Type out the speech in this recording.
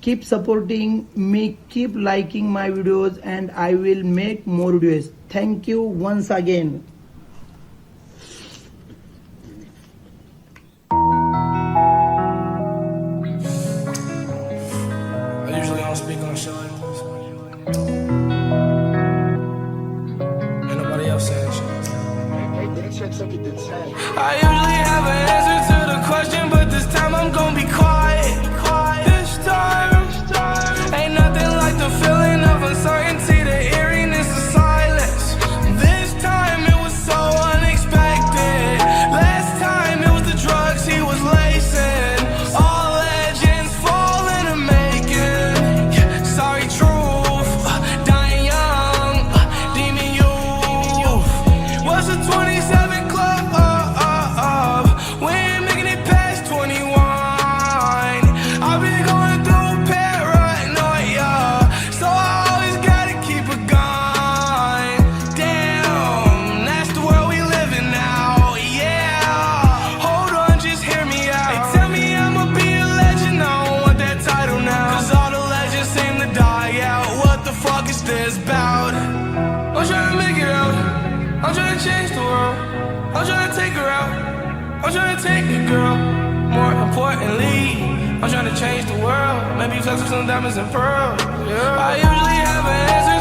Keep supporting me, keep liking my videos, and I will make more videos. Thank you once again. I usually don't speak on shit like this. Ain't nobody else saying shit. I usually have an answer to the question, but this time I'm gonna be quiet. This time, ain't nothing like the feeling of uncertainty, the eeriness of silence. This time it was so unexpected. Last time it was the drugs he was lacing. All legends fall in the making. Sorry, truth, dying young, demon youth. What's a 27 club? We ain't making it past 21. I've been going through paranoia, so I always gotta keep a gun. Damn, that's the world we live in now. Yeah, hold on, just hear me out. They tell me I'ma be a legend, I don't want that title now, 'cause all the legends seem to die out. What the fuck is this about? I'm trying to make it out. I'm trying to change the world. I'm trying to take her out. I'm trying to take it, girl. More importantly, I'm trying to change the world. Maybe flex with some diamonds and pearls. Yeah. I usually have an answer